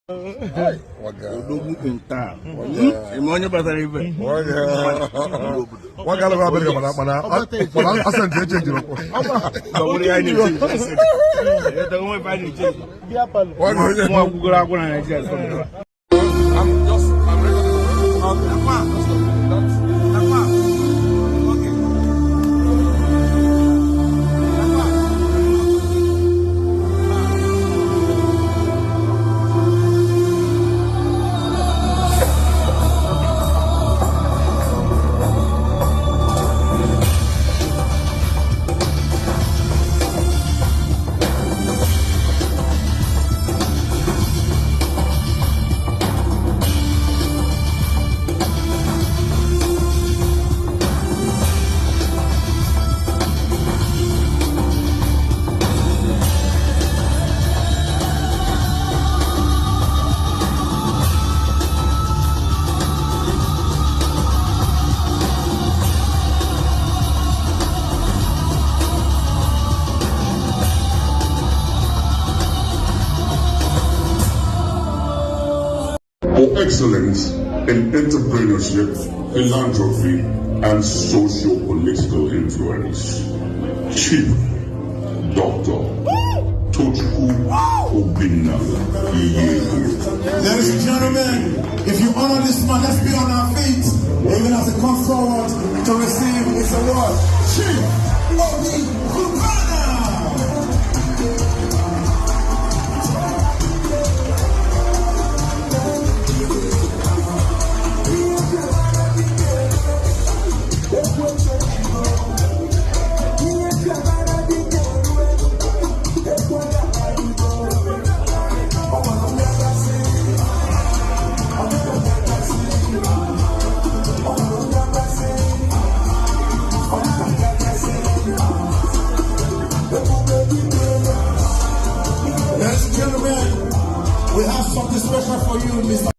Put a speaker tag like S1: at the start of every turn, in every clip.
S1: ODOGWU in town. Imonyo Bataribe.
S2: What kind of America? But I sent you change.
S3: For excellence in entrepreneurship, philanthropy, and socio-political influence. Chief Dr. ODOGWU Obina.
S4: Ladies and gentlemen, if you honor this man, let's be on our feet. Even as he comes forward to receive his award. Chief Obi Cubana. We have something special for you, Mr.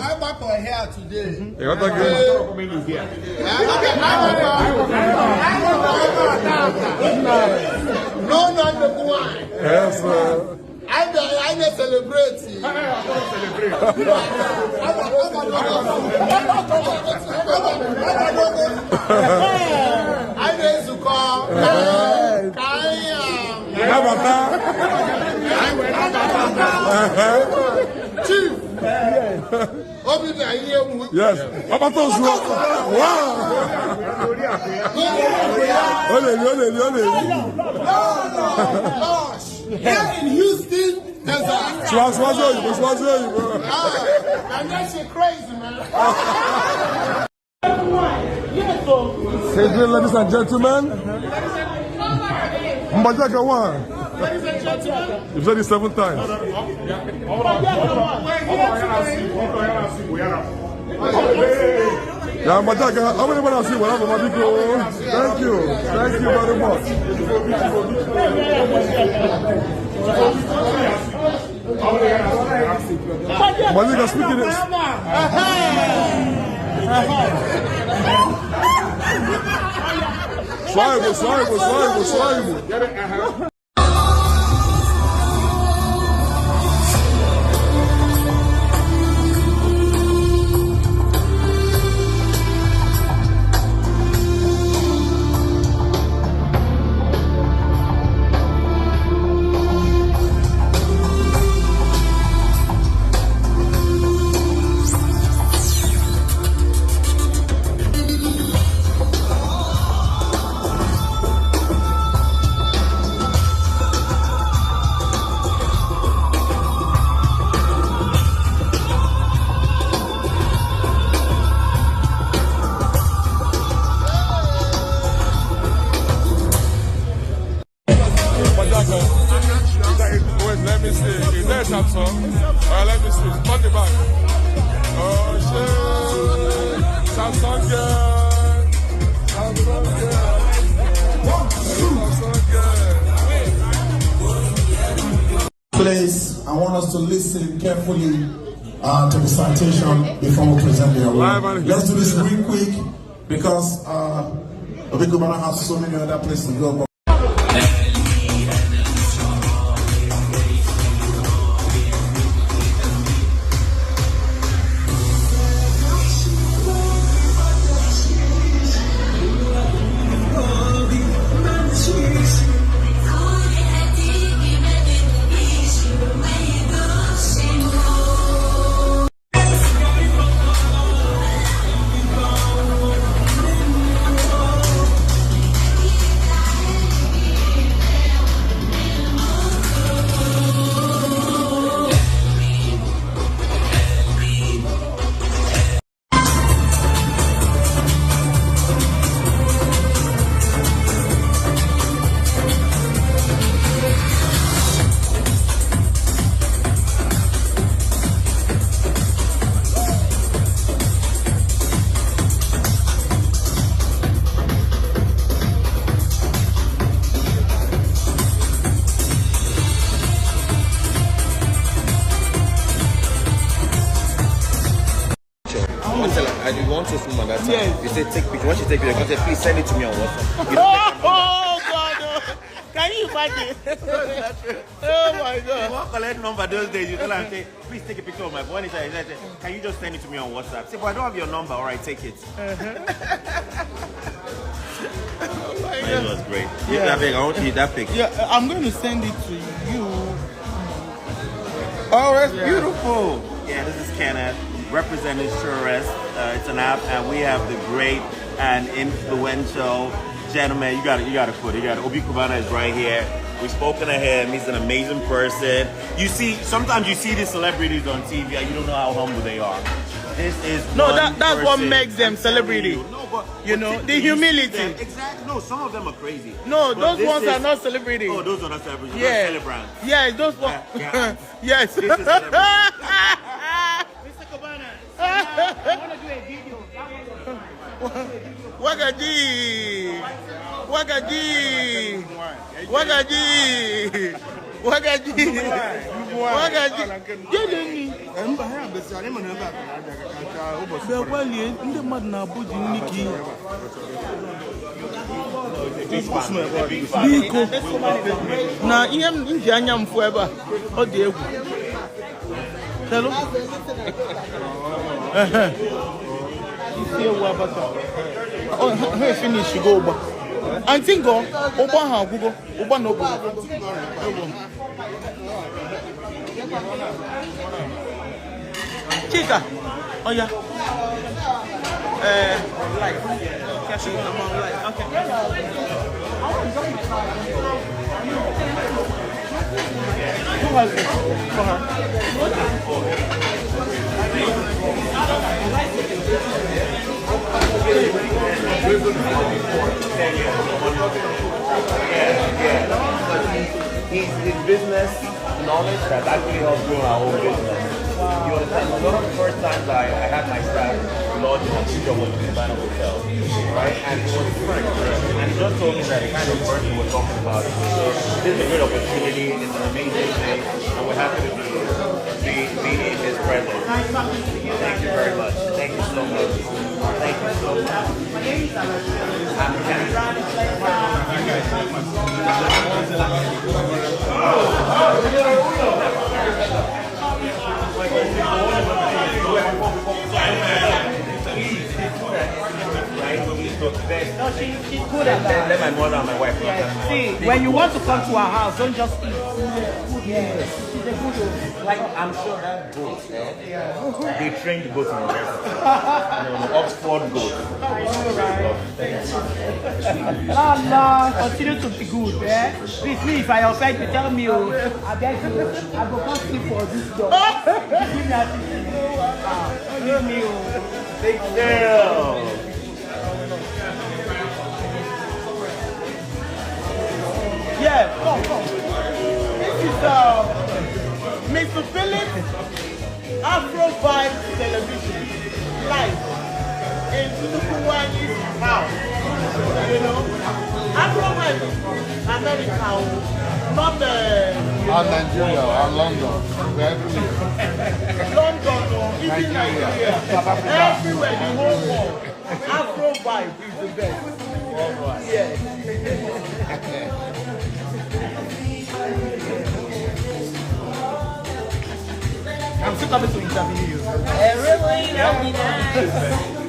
S5: I'm back for hair today. No, not the wine.
S2: Yes,
S5: I may celebrate. I may to call. Chief.
S2: Yes.
S5: Here in Houston, there's and then she crazy, man.
S2: Ladies and gentlemen. Mbajaka one.
S5: Ladies and gentlemen.
S2: You've said it 7 times. Yeah, Mbajaka, how many want to see what happened, Madiko? Thank you. Thank you very much. Madika speaking this. Swaibo. Let me see. Is there a Samsung? Let me see. Put it back. Oh, shit. Samsung girl. Samsung girl.
S4: Please, I want us to listen carefully to the citation before we present the award. Let's do this real quick because Obi Cubana has so many other places to go.
S6: take picture. I said, please send it to me on WhatsApp. You
S5: Oh God! Oh. Can you imagine? Oh my God!
S6: You won't collect number those days. You tell him, say, please take a picture of my phone. He said, can you just send it to me on WhatsApp? Say, but I don't have your number. All right, take it. It was great.
S5: Yeah.
S6: That big. I want to eat that picture.
S5: Yeah, I'm going to send it to you.
S6: Oh, that's beautiful. Yeah, this is Kenneth representing Shures. It's an app, and we have the great and influential gentleman. You got to put it. Obi Cubana is right here. We've spoken to him. He's an amazing person. You see, sometimes you see these celebrities on TV, and you don't know how humble they are. This is
S5: that's what makes them celebrity. You know, the humility.
S6: Exactly. No, some of them are crazy.
S5: No, those ones are not celebrity.
S6: Oh, those are not celebrities.
S5: Yeah.
S6: Those are celebrants.
S5: Yeah, those ones.
S6: Yeah.
S5: Yes.
S6: This is celebrity.
S7: Mr. Cubana, I want to do a video.
S5: Wagaji! Wagaji! Wagaji! Wagaji! Wagaji! Jeleni! Bewali, ndị mmadụ na-abụji nniki. Biko, na ihe m ji anya m fụ ebe a, ọ dị egwu. Hello? Isi ewu abata. Oh, ha finish go ụgba. Auntie go, ụgba ha agwụgo, ụgba na obodo. Chika, oh yeah. Live. Cash on live. Okay. Who has it? For her.
S6: His business knowledge has actually helped grow our whole business. You understand? A lot of the first times I had my staff lodge in a studio was in the Banner Hotel, right? And it was French. And he just told me that the kind of person we're talking about. This is a great opportunity. It's an amazing thing, and we're happy to be in his presence. Thank you very much. Thank you so much. Thank you so much.
S7: No, she's good at that.
S6: Let my mother and my wife know that.
S7: See, when you want to come to our house, don't just eat. Yes, she's a good one.
S6: Like, I'm sure that goat, they trained goats in university. No, Oxford goat.
S7: Allah, continue to be good, eh? Please, me, if I offend you, tell me, oh, I beg you, I go come sleep for this dog. Give me a give me, oh.
S6: Big deal.
S5: Yeah, come. This is Mr. Philip Afro Vibe Television live in Sukuwani's house. You know, Afro Vibe America, not
S2: Nigeria, London,
S5: London, even Nigeria, everywhere, the whole world. Afro Vibe is the best. Yes. I'm still coming to interview you.
S7: Really? That'd be nice.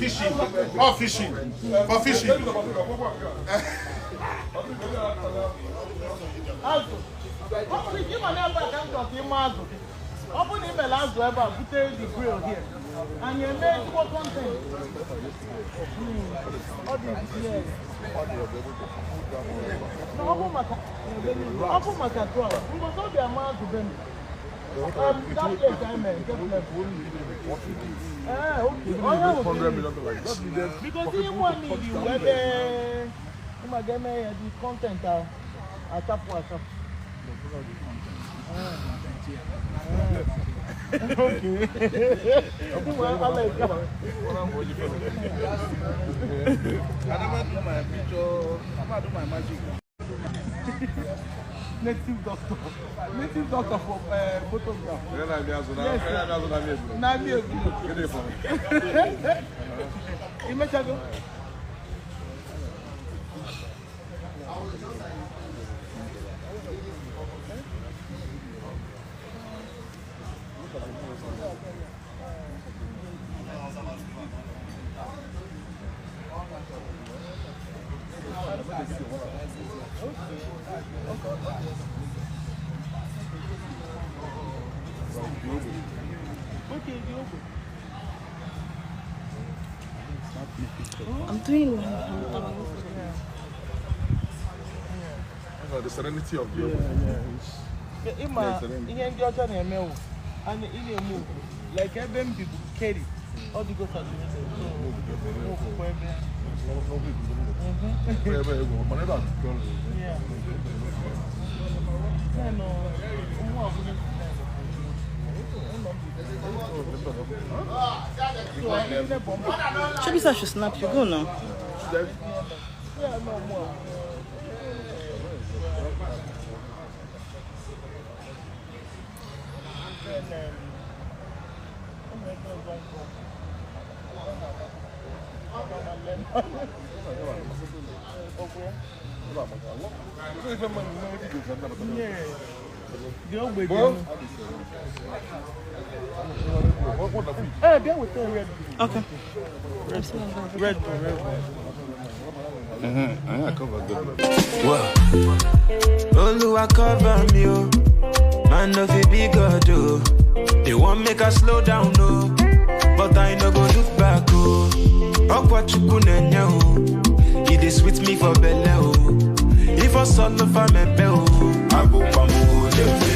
S2: Fishing. Oh, fishing. For fishing.
S5: Open email as well about put the grill here. And you make more content. All these years. No, open my control. We must not be a man to them. That place I meant, okay. Because you want me the web, the content I tap for us. Okay. Well, I like that. I'm do my magic. Native doctor for photograph. Yes.
S8: I'm doing
S2: the serenity of the
S5: and move like every people carry all the go to
S8: Should I should snap you go now? Okay.
S5: Red.
S1: I covered good.
S9: Whoa. Oluwa cover me, oh. Man of a big God, oh. They won't make us slow down, no. But I no go look back, oh. Awka chukunenya, oh. It is sweet me for belly, oh. If I saw the family, oh. I go pambo,